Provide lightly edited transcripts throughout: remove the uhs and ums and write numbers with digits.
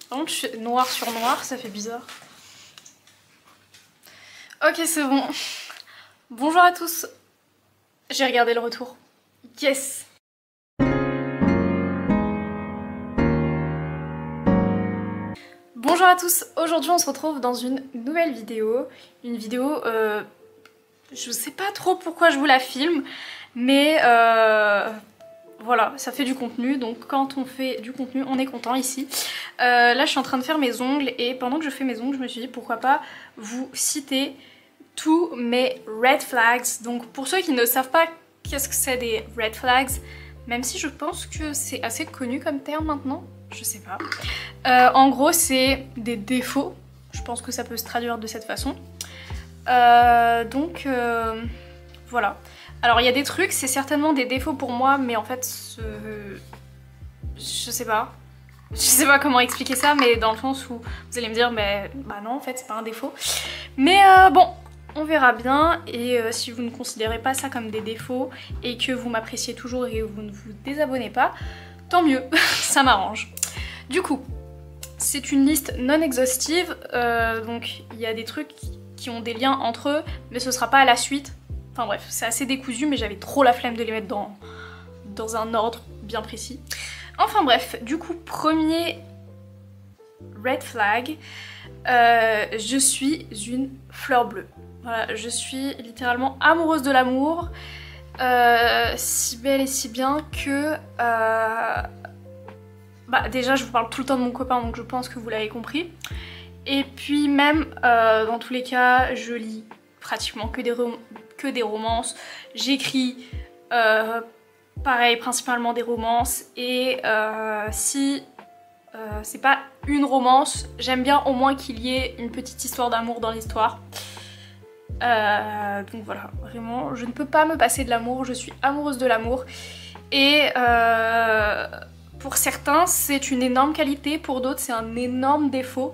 Par contre, noir sur noir, ça fait bizarre. Ok, c'est bon. Bonjour à tous. J'ai regardé le retour. Yes. Bonjour à tous. Aujourd'hui, on se retrouve dans une nouvelle vidéo. Une vidéo, je sais pas trop pourquoi je vous la filme, mais voilà, ça fait du contenu, donc quand on fait du contenu, on est content ici. Là, je suis en train de faire mes ongles et pendant que je fais mes ongles, je me suis dit pourquoi pas vous citer tous mes red flags. Donc pour ceux qui ne savent pas qu'est-ce que c'est des red flags, même si je pense que c'est assez connu comme terme maintenant, je sais pas. En gros, c'est des défauts. Je pense que ça peut se traduire de cette façon. Donc voilà. Alors il y a des trucs, c'est certainement des défauts pour moi, mais en fait, je sais pas. Je sais pas comment expliquer ça, mais dans le sens où vous allez me dire, mais bah non, en fait, c'est pas un défaut. Mais bon, on verra bien. Et si vous ne considérez pas ça comme des défauts et que vous m'appréciez toujours et que vous ne vous désabonnez pas, tant mieux, ça m'arrange. Du coup, c'est une liste non exhaustive, donc il y a des trucs qui ont des liens entre eux, mais ce sera pas à la suite. Enfin bref, c'est assez décousu, mais j'avais trop la flemme de les mettre dans un ordre bien précis. Enfin bref, du coup, premier red flag, je suis une fleur bleue. Voilà, je suis littéralement amoureuse de l'amour, si belle et si bien que... bah déjà, je vous parle tout le temps de mon copain, donc je pense que vous l'avez compris. Et puis même, dans tous les cas, je lis pratiquement que des romances. J'écris... pareil, principalement des romances, et si c'est pas une romance, j'aime bien au moins qu'il y ait une petite histoire d'amour dans l'histoire. Donc voilà, vraiment, je ne peux pas me passer de l'amour, je suis amoureuse de l'amour. Et pour certains, c'est une énorme qualité, pour d'autres, c'est un énorme défaut,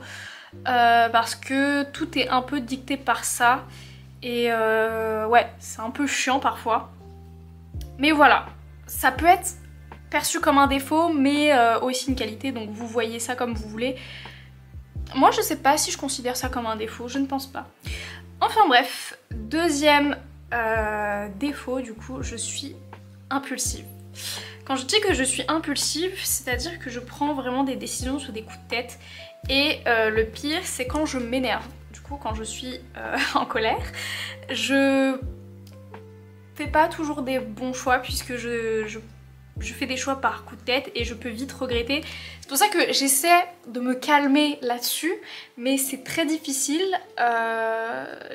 parce que tout est un peu dicté par ça. Et ouais, c'est un peu chiant parfois. Mais voilà. Ça peut être perçu comme un défaut, mais aussi une qualité, donc vous voyez ça comme vous voulez. Moi, je sais pas si je considère ça comme un défaut, je ne pense pas. Enfin bref, deuxième défaut, du coup, je suis impulsive. Quand je dis que je suis impulsive, c'est-à-dire que je prends vraiment des décisions sur des coups de tête. Et le pire, c'est quand je m'énerve. Du coup, quand je suis en colère, je fais pas toujours des bons choix puisque je fais des choix par coup de tête et je peux vite regretter. C'est pour ça que j'essaie de me calmer là-dessus, mais c'est très difficile.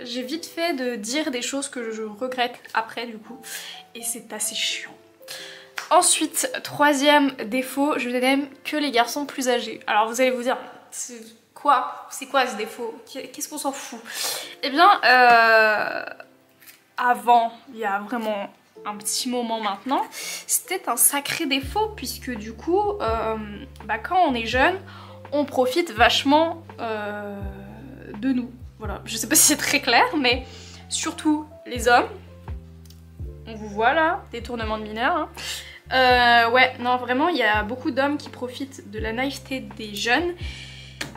J'ai vite fait de dire des choses que je regrette après du coup, et c'est assez chiant. Ensuite, troisième défaut, je n'aime que les garçons plus âgés. Alors vous allez vous dire, c'est quoi ce défaut? Qu'est-ce qu'on s'en fout? Eh bien, avant, il y a vraiment un petit moment maintenant, c'était un sacré défaut puisque du coup, bah, quand on est jeune, on profite vachement de nous. Voilà, je sais pas si c'est très clair, mais surtout les hommes, on vous voit là, détournement de mineurs. Hein. Ouais, non vraiment, il y a beaucoup d'hommes qui profitent de la naïveté des jeunes.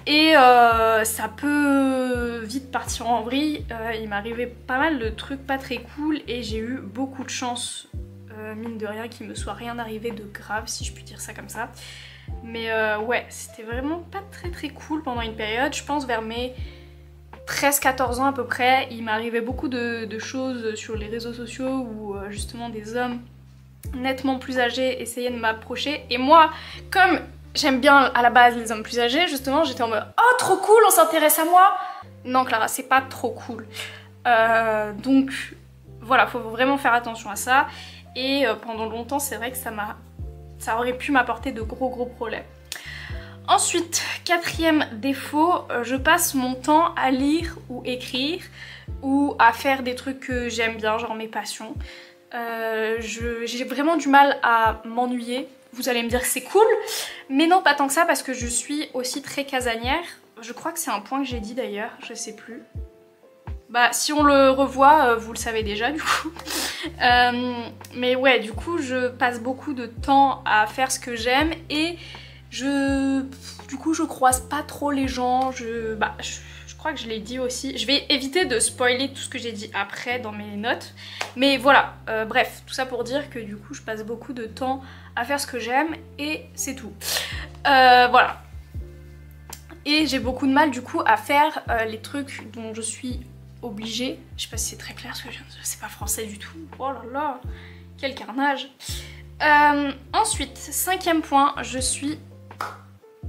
Et ça peut vite partir en vrille. Il m'est arrivé pas mal de trucs pas très cool et j'ai eu beaucoup de chance, mine de rien, qu'il me soit rien arrivé de grave, si je puis dire ça comme ça. Mais ouais, c'était vraiment pas très cool pendant une période. Je pense vers mes 13-14 ans à peu près, il m'est arrivé beaucoup de choses sur les réseaux sociaux où justement des hommes nettement plus âgés essayaient de m'approcher. Et moi, comme... j'aime bien à la base les hommes plus âgés, justement, j'étais en mode « Oh, trop cool, on s'intéresse à moi !» Non, Clara, c'est pas trop cool. Donc, voilà, faut vraiment faire attention à ça. Et pendant longtemps, c'est vrai que ça aurait pu m'apporter de gros problèmes. Ensuite, quatrième défaut, je passe mon temps à lire ou écrire ou à faire des trucs que j'aime bien, genre mes passions. J'ai vraiment du mal à m'ennuyer. Vous allez me dire que c'est cool, mais non, pas tant que ça, parce que je suis aussi très casanière. Je crois que c'est un point que j'ai dit d'ailleurs, je sais plus. Bah, si on le revoit, vous le savez déjà du coup. Mais ouais, du coup, je passe beaucoup de temps à faire ce que j'aime et Du coup je croise pas trop les gens, je crois que je l'ai dit aussi. Je vais éviter de spoiler tout ce que j'ai dit après dans mes notes. Mais voilà, bref, tout ça pour dire que du coup je passe beaucoup de temps à faire ce que j'aime et c'est tout. Voilà. Et j'ai beaucoup de mal du coup à faire les trucs dont je suis obligée. Je sais pas si c'est très clair parce que je sais pas français du tout. Oh là là, quel carnage. Ensuite, 5e point, je suis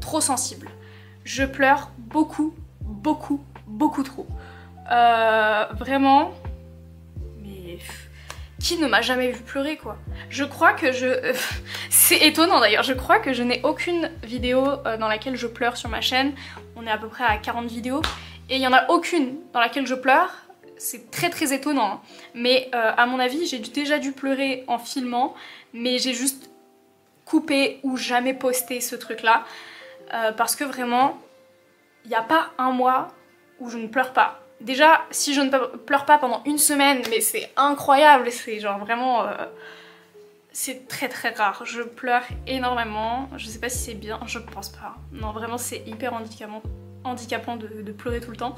trop sensible. Je pleure beaucoup trop. Vraiment, mais qui ne m'a jamais vu pleurer quoi. Je crois que c'est étonnant d'ailleurs, je crois que je n'ai aucune vidéo dans laquelle je pleure sur ma chaîne. On est à peu près à 40 vidéos et il n'y en a aucune dans laquelle je pleure. C'est très étonnant hein. Mais à mon avis j'ai déjà dû pleurer en filmant, mais j'ai juste coupé ou jamais posté ce truc là parce que vraiment il n'y a pas un mois où je ne pleure pas. Déjà, si je ne pleure pas pendant une semaine, mais c'est incroyable, c'est genre vraiment... c'est très rare. Je pleure énormément, je sais pas si c'est bien, je pense pas. Non, vraiment c'est hyper handicapant de pleurer tout le temps.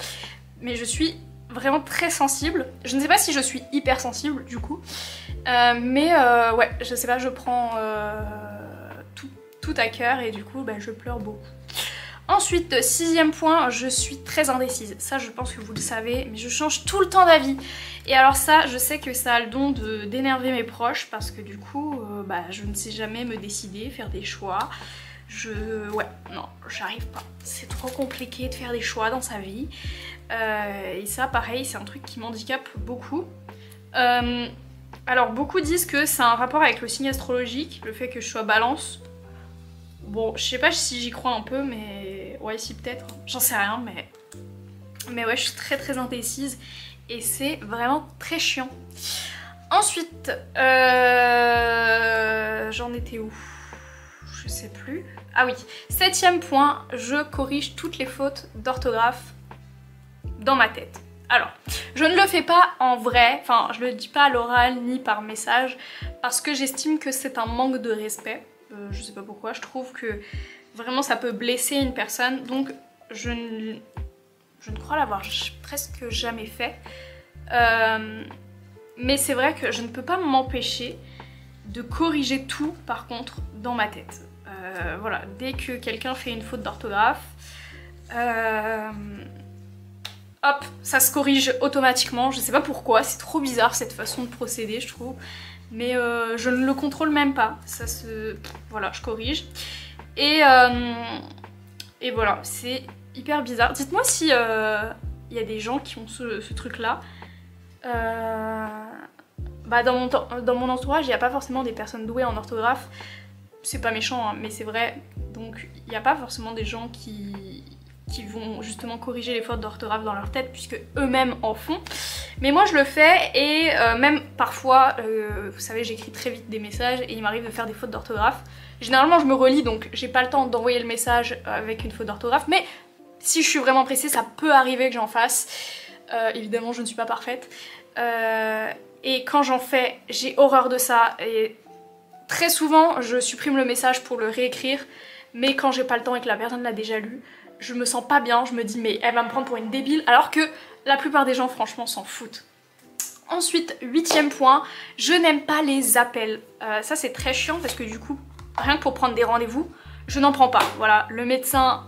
Mais je suis vraiment très sensible. Je ne sais pas si je suis hyper sensible du coup. Ouais, je sais pas, je prends tout à cœur et du coup bah, je pleure beaucoup. Ensuite, 6e point, je suis très indécise. Ça, je pense que vous le savez, mais je change tout le temps d'avis. Et alors ça, je sais que ça a le don d'énerver mes proches parce que du coup, bah, je ne sais jamais me décider, faire des choix. Ouais, non, j'arrive pas. C'est trop compliqué de faire des choix dans sa vie. Et ça, pareil, c'est un truc qui m'handicape beaucoup. Alors, beaucoup disent que c'est un rapport avec le signe astrologique, le fait que je sois balance. Bon, je sais pas si j'y crois un peu, mais ouais, si peut-être, j'en sais rien, mais ouais, je suis très indécise et c'est vraiment très chiant. Ensuite, j'en étais où? Je sais plus. Ah oui, 7e point, je corrige toutes les fautes d'orthographe dans ma tête. Alors, je ne le fais pas en vrai, enfin, je le dis pas à l'oral ni par message, parce que j'estime que c'est un manque de respect. Je sais pas pourquoi, je trouve que vraiment ça peut blesser une personne, donc je ne crois l'avoir presque jamais fait. Mais c'est vrai que je ne peux pas m'empêcher de corriger tout par contre dans ma tête. Voilà, dès que quelqu'un fait une faute d'orthographe, hop, ça se corrige automatiquement. Je sais pas pourquoi, c'est trop bizarre cette façon de procéder je trouve. Mais je ne le contrôle même pas, ça se... Voilà, je corrige. Et voilà, c'est hyper bizarre. Dites-moi si y a des gens qui ont ce truc-là. Bah dans mon entourage, il n'y a pas forcément des personnes douées en orthographe. C'est pas méchant, hein, mais c'est vrai. Donc il n'y a pas forcément des gens qui vont justement corriger les fautes d'orthographe dans leur tête puisque eux-mêmes en font. Mais moi je le fais et même parfois, vous savez, j'écris très vite des messages et il m'arrive de faire des fautes d'orthographe. Généralement je me relis donc j'ai pas le temps d'envoyer le message avec une faute d'orthographe, mais si je suis vraiment pressée ça peut arriver que j'en fasse. Évidemment je ne suis pas parfaite. Et quand j'en fais, j'ai horreur de ça et très souvent je supprime le message pour le réécrire, mais quand j'ai pas le temps et que la personne l'a déjà lu, je me sens pas bien, je me dis mais elle va me prendre pour une débile, alors que la plupart des gens franchement s'en foutent. Ensuite, 8e point, je n'aime pas les appels. Ça c'est très chiant parce que du coup, rien que pour prendre des rendez-vous, je n'en prends pas. Voilà, le médecin,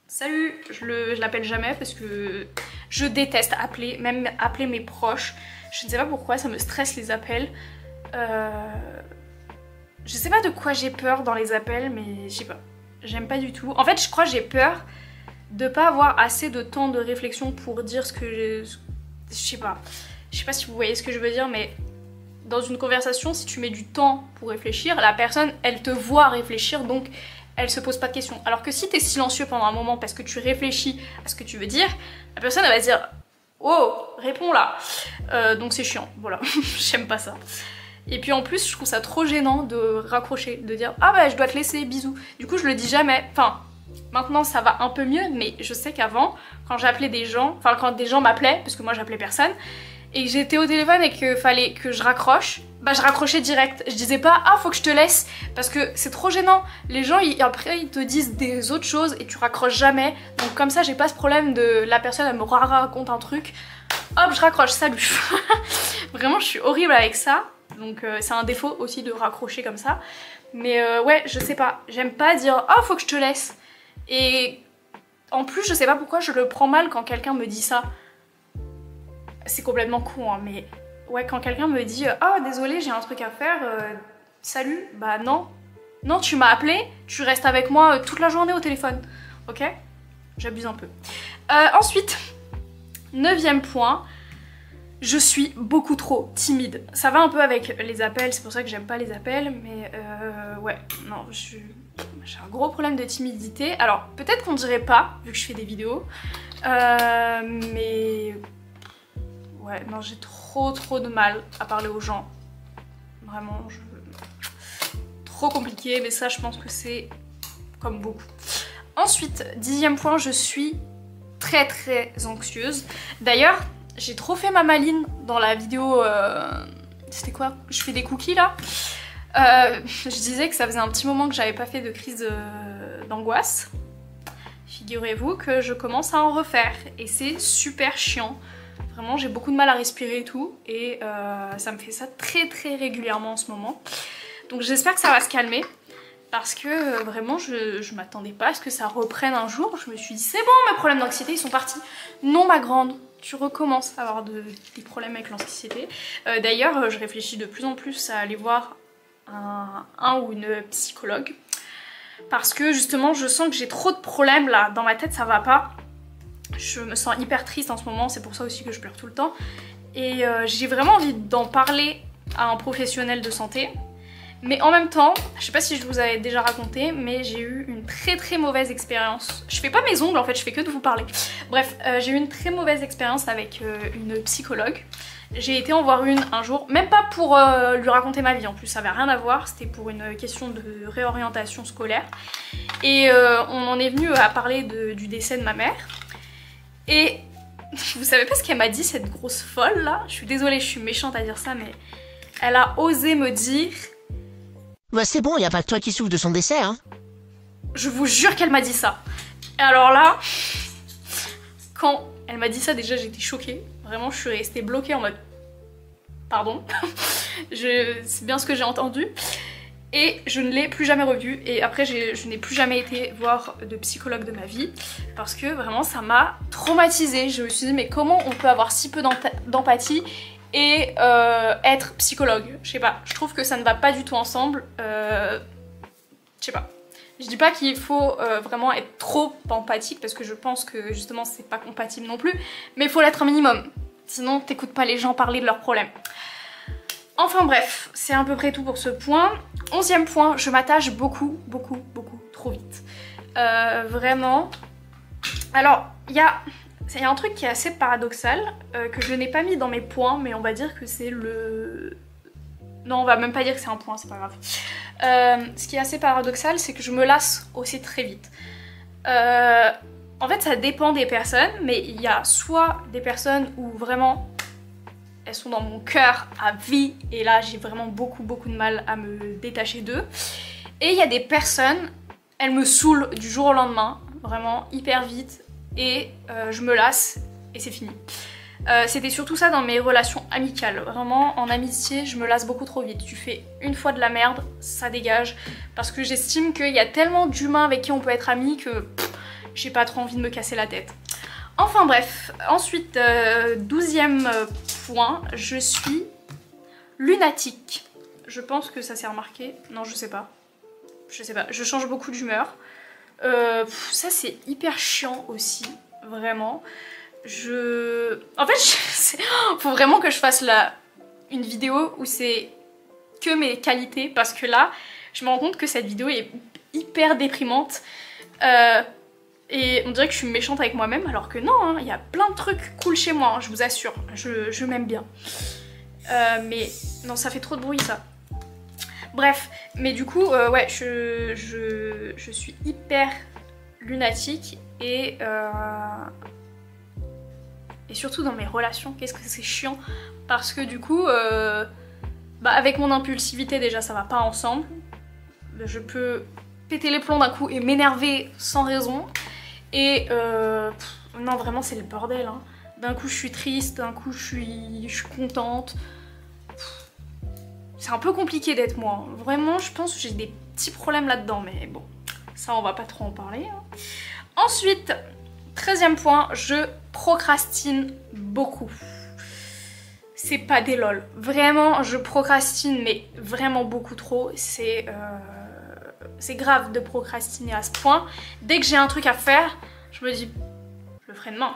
salut, je l'appelle jamais parce que je déteste appeler, même appeler mes proches. Je ne sais pas pourquoi, ça me stresse les appels. Je sais pas de quoi j'ai peur dans les appels, mais je sais pas. J'aime pas du tout. En fait, je crois que j'ai peur de pas avoir assez de temps de réflexion pour dire ce que j'ai... Je sais pas. Je sais pas si vous voyez ce que je veux dire, mais dans une conversation, si tu mets du temps pour réfléchir, la personne, elle te voit réfléchir, donc elle se pose pas de questions. Alors que si t'es silencieux pendant un moment parce que tu réfléchis à ce que tu veux dire, la personne, elle va se dire « Oh, réponds là !» Donc c'est chiant, voilà. J'aime pas ça. Et puis en plus, je trouve ça trop gênant de raccrocher, de dire « Ah bah, je dois te laisser, bisous !» Du coup, je le dis jamais. Enfin, maintenant ça va un peu mieux, mais je sais qu'avant, quand j'appelais des gens, enfin quand des gens m'appelaient, parce que moi j'appelais personne, et que j'étais au téléphone et qu'il fallait que je raccroche, bah je raccrochais direct. Je disais pas ah faut que je te laisse parce que c'est trop gênant. Les gens après ils te disent des autres choses et tu raccroches jamais. Donc comme ça j'ai pas ce problème de la personne elle me raconte un truc. Hop je raccroche, salut. Vraiment je suis horrible avec ça. Donc c'est un défaut aussi de raccrocher comme ça. Mais ouais je sais pas. J'aime pas dire oh faut que je te laisse. Et en plus je sais pas pourquoi je le prends mal quand quelqu'un me dit ça. C'est complètement con hein, mais... Ouais, quand quelqu'un me dit « Oh, désolé, j'ai un truc à faire, salut », bah non. Non, tu m'as appelé, tu restes avec moi toute la journée au téléphone. Ok? J'abuse un peu. Ensuite, 9e point, je suis beaucoup trop timide. Ça va un peu avec les appels, c'est pour ça que j'aime pas les appels, mais ouais, non, j'ai un gros problème de timidité. Alors, peut-être qu'on dirait pas, vu que je fais des vidéos, mais... Ouais, non, j'ai trop de mal à parler aux gens. Vraiment, trop compliqué, mais ça, je pense que c'est comme beaucoup. Ensuite, 10e point, je suis très anxieuse. D'ailleurs, j'ai trop fait ma maline dans la vidéo... C'était quoi? Je fais des cookies, là. Je disais que ça faisait un petit moment que j'avais pas fait de crise d'angoisse. Figurez-vous que je commence à en refaire, et c'est super chiant. Vraiment j'ai beaucoup de mal à respirer et tout et ça me fait ça très régulièrement en ce moment. Donc j'espère que ça va se calmer parce que vraiment je m'attendais pas à ce que ça reprenne un jour. Je me suis dit c'est bon mes problèmes d'anxiété ils sont partis. Non ma grande, tu recommences à avoir des problèmes avec l'anxiété. D'ailleurs je réfléchis de plus en plus à aller voir un ou une psychologue. Parce que justement je sens que j'ai trop de problèmes là, dans ma tête ça va pas. Je me sens hyper triste en ce moment, c'est pour ça aussi que je pleure tout le temps. Et j'ai vraiment envie d'en parler à un professionnel de santé. Mais en même temps, je sais pas si je vous avais déjà raconté, mais j'ai eu une très mauvaise expérience. Je fais pas mes ongles en fait, je fais que de vous parler. Bref, j'ai eu une très mauvaise expérience avec une psychologue. J'ai été en voir une un jour, même pas pour lui raconter ma vie en plus, ça avait rien à voir, c'était pour une question de réorientation scolaire. Et on en est venu à parler du décès de ma mère. Et vous savez pas ce qu'elle m'a dit, cette grosse folle là? Je suis désolée, je suis méchante à dire ça, mais elle a osé me dire... Bah c'est bon, y a pas que toi qui souffre de son décès, hein. Je vous jure qu'elle m'a dit ça. Et alors là, quand elle m'a dit ça, déjà j'étais choquée. Vraiment, je suis restée bloquée en mode... Pardon. C'est bien ce que j'ai entendu. Et je ne l'ai plus jamais revue et après je n'ai plus jamais été voir de psychologue de ma vie parce que vraiment ça m'a traumatisée. Je me suis dit mais comment on peut avoir si peu d'empathie et être psychologue? Je sais pas, je trouve que ça ne va pas du tout ensemble. Je sais pas. Je dis pas qu'il faut vraiment être trop empathique parce que je pense que justement c'est pas compatible non plus, mais il faut l'être un minimum. Sinon t'écoutes pas les gens parler de leurs problèmes. Enfin bref, c'est à peu près tout pour ce point. 11e point, je m'attache beaucoup trop vite. Vraiment. Alors, il y a un truc qui est assez paradoxal, que je n'ai pas mis dans mes points, mais on va dire que c'est le... Non, on va même pas dire que c'est un point, c'est pas grave. Ce qui est assez paradoxal, c'est que je me lasse aussi très vite. En fait, ça dépend des personnes, mais il y a soit des personnes où vraiment... elles sont dans mon cœur à vie et là j'ai vraiment beaucoup de mal à me détacher d'eux. Et il y a des personnes, elles me saoulent du jour au lendemain, vraiment hyper vite et je me lasse et c'est fini. C'était surtout ça dans mes relations amicales. Vraiment en amitié je me lasse beaucoup trop vite. Tu fais une fois de la merde, ça dégage parce que j'estime qu'il y a tellement d'humains avec qui on peut être amis que j'ai pas trop envie de me casser la tête. Enfin bref, ensuite 12e point, je suis lunatique. Je pense que ça s'est remarqué. Non, je sais pas. Je sais pas, je change beaucoup d'humeur. Ça c'est hyper chiant aussi, vraiment. En fait, faut vraiment que je fasse une vidéo où c'est que mes qualités parce que là, je me rends compte que cette vidéo est hyper déprimante. Et on dirait que je suis méchante avec moi-même alors que non, hein, il y a plein de trucs cool chez moi, hein, je vous assure, je m'aime bien. Mais non, ça fait trop de bruit ça. Bref, mais du coup, ouais, je suis hyper lunatique et surtout dans mes relations, qu'est-ce que c'est chiant parce que du coup, bah, avec mon impulsivité déjà ça va pas ensemble. Je peux péter les plombs d'un coup et m'énerver sans raison. Et non vraiment c'est le bordel hein. D'un coup je suis triste, d'un coup je suis contente. C'est un peu compliqué d'être moi. Vraiment je pense que j'ai des petits problèmes là-dedans, mais bon, ça on va pas trop en parler. Hein. Ensuite, 13e point, je procrastine beaucoup. C'est pas des lol. Vraiment, je procrastine, mais vraiment beaucoup trop. C'est grave de procrastiner à ce point. Dès que j'ai un truc à faire, je me dis, je le ferai demain.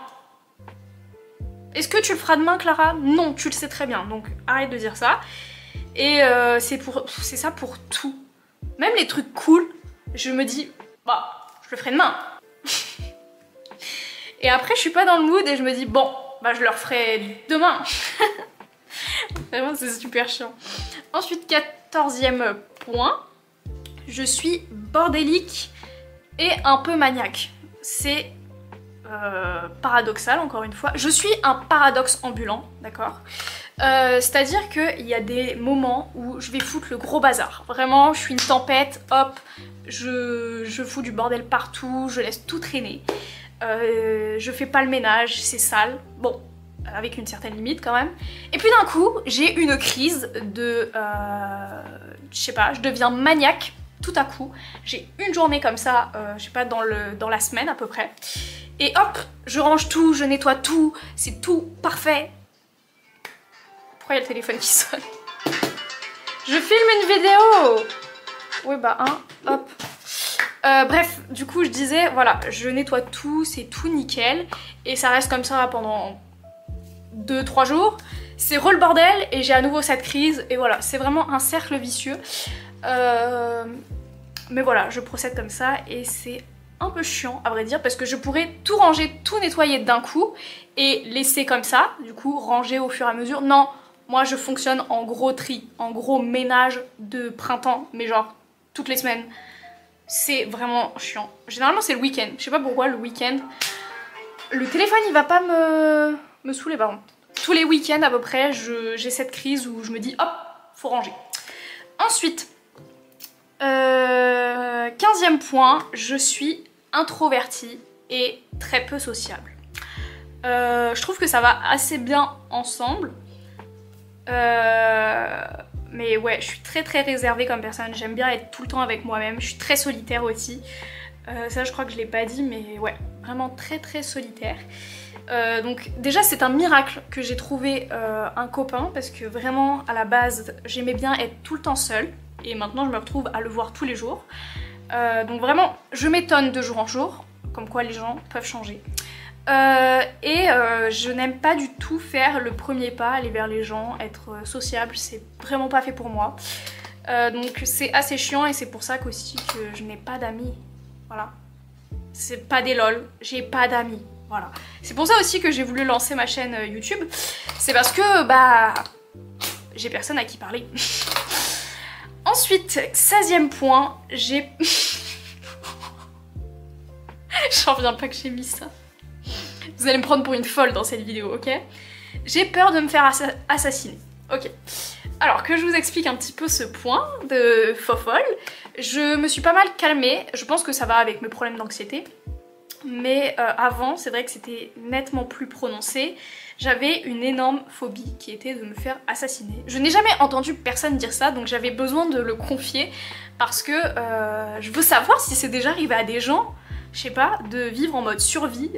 Est-ce que tu le feras demain, Clara? Non, tu le sais très bien, donc arrête de dire ça. Et c'est ça pour tout. Même les trucs cool, je me dis, bah, je le ferai demain. Et après, je suis pas dans le mood et je me dis, bon, bah, je le referai demain. Vraiment, c'est super chiant. Ensuite, 14e point, je suis bordélique et un peu maniaque. C'est paradoxal, encore une fois. Je suis un paradoxe ambulant, d'accord? C'est-à-dire qu'il y a des moments où je vais foutre le gros bazar. Vraiment, je suis une tempête, hop, je fous du bordel partout, je laisse tout traîner. Je fais pas le ménage, c'est sale. Bon, avec une certaine limite quand même. Et puis d'un coup, j'ai une crise de... je sais pas, je deviens maniaque tout à coup. J'ai une journée comme ça, je sais pas, dans la semaine à peu près. Et hop, je range tout, je nettoie tout, c'est tout parfait. Pourquoi il y a le téléphone qui sonne? Je filme une vidéo! Oui bah hop. Bref, du coup je disais, voilà, je nettoie tout, c'est tout nickel. Et ça reste comme ça pendant 2-3 jours. C'est re le bordel et j'ai à nouveau cette crise. Et voilà, c'est vraiment un cercle vicieux. Mais voilà, je procède comme ça et c'est un peu chiant à vrai dire parce que je pourrais tout ranger, tout nettoyer d'un coup et laisser comme ça, du coup ranger au fur et à mesure. Non, moi je fonctionne en gros tri, en gros ménage de printemps, mais genre toutes les semaines. C'est vraiment chiant. Généralement c'est le week-end, je sais pas pourquoi le week-end. Le téléphone il va pas me saouler par contre. Tous les week-ends à peu près, j'ai cette crise où je me dis hop, faut ranger. Ensuite, 15e point, je suis introvertie et très peu sociable. Je trouve que ça va assez bien ensemble. Mais ouais, je suis très réservée comme personne. J'aime bien être tout le temps avec moi-même. Je suis très solitaire aussi. Ça, je crois que je l'ai pas dit, mais ouais, vraiment très solitaire. Donc déjà, c'est un miracle que j'ai trouvé un copain parce que vraiment, à la base, j'aimais bien être tout le temps seule. Et maintenant, je me retrouve à le voir tous les jours. Donc vraiment, je m'étonne de jour en jour, comme quoi les gens peuvent changer. Je n'aime pas du tout faire le premier pas, aller vers les gens, être sociable, c'est vraiment pas fait pour moi. Donc c'est assez chiant et c'est pour ça qu'aussi que je n'ai pas d'amis. Voilà. C'est pas des lol, j'ai pas d'amis. Voilà. C'est pour ça aussi que j'ai voulu lancer ma chaîne YouTube. C'est parce que, bah, j'ai personne à qui parler. Ensuite, 16e point, j'ai... J'en reviens pas que j'ai mis ça. Vous allez me prendre pour une folle dans cette vidéo, ok? J'ai peur de me faire assassiner. Ok. Alors que je vous explique un petit peu ce point de fofolle, je me suis pas mal calmée. Je pense que ça va avec mes problèmes d'anxiété. Mais avant, c'est vrai que c'était nettement plus prononcé. J'avais une énorme phobie qui était de me faire assassiner. Je n'ai jamais entendu personne dire ça, donc j'avais besoin de le confier parce que je veux savoir si c'est déjà arrivé à des gens, je sais pas, de vivre en mode survie.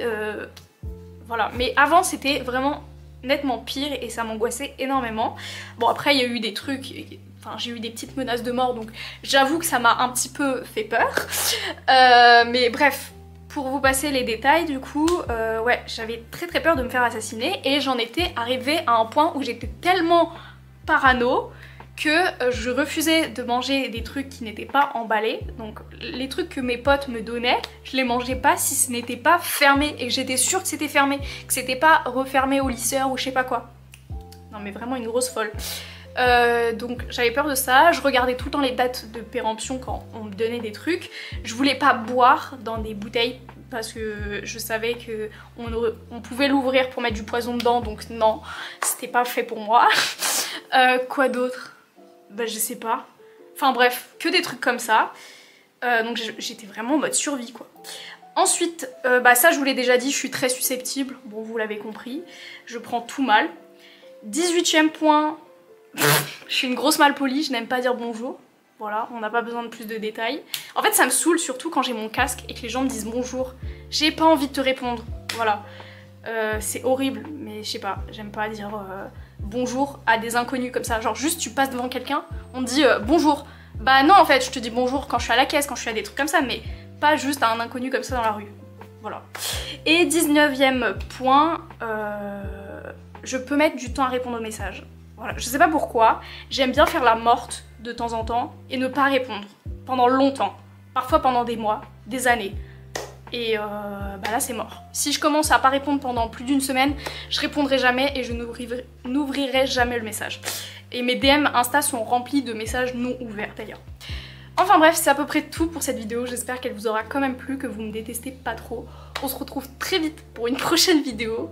Voilà, mais avant c'était vraiment nettement pire et ça m'angoissait énormément. Bon après il y a eu des trucs, enfin j'ai eu des petites menaces de mort donc j'avoue que ça m'a un petit peu fait peur. Mais bref, pour vous passer les détails du coup, ouais j'avais très peur de me faire assassiner et j'en étais arrivée à un point où j'étais tellement parano que je refusais de manger des trucs qui n'étaient pas emballés. Donc les trucs que mes potes me donnaient, je les mangeais pas si ce n'était pas fermé et que j'étais sûre que c'était fermé, que c'était pas refermé au lisseur ou je sais pas quoi. Non mais vraiment une grosse folle. Donc j'avais peur de ça, je regardais tout le temps les dates de péremption quand on me donnait des trucs. Je voulais pas boire dans des bouteilles parce que je savais que on pouvait l'ouvrir pour mettre du poison dedans, donc non, c'était pas fait pour moi. Quoi d'autre? Bah je sais pas. Enfin bref, que des trucs comme ça. Donc j'étais vraiment en mode survie quoi. Ensuite, bah ça je vous l'ai déjà dit, je suis très susceptible. Bon vous l'avez compris. Je prends tout mal. 18e point. Je suis une grosse malpolie, je n'aime pas dire bonjour. Voilà, on n'a pas besoin de plus de détails. En fait ça me saoule surtout quand j'ai mon casque et que les gens me disent bonjour. J'ai pas envie de te répondre. Voilà. C'est horrible, mais je sais pas, j'aime pas dire bonjour à des inconnus comme ça. Genre juste tu passes devant quelqu'un, on te dit bonjour. Bah non en fait, je te dis bonjour quand je suis à la caisse, quand je suis à des trucs comme ça, mais pas juste à un inconnu comme ça dans la rue. Voilà. Et 19e point, je peux mettre du temps à répondre aux messages. Voilà, je sais pas pourquoi, j'aime bien faire la morte de temps en temps et ne pas répondre pendant longtemps. Parfois pendant des mois, des années. Et bah là c'est mort. Si je commence à pas répondre pendant plus d'une semaine, je répondrai jamais et je n'ouvrirai jamais le message. Et mes DM Insta sont remplis de messages non ouverts d'ailleurs. Enfin bref, c'est à peu près tout pour cette vidéo. J'espère qu'elle vous aura quand même plu, que vous me détestez pas trop. On se retrouve très vite pour une prochaine vidéo.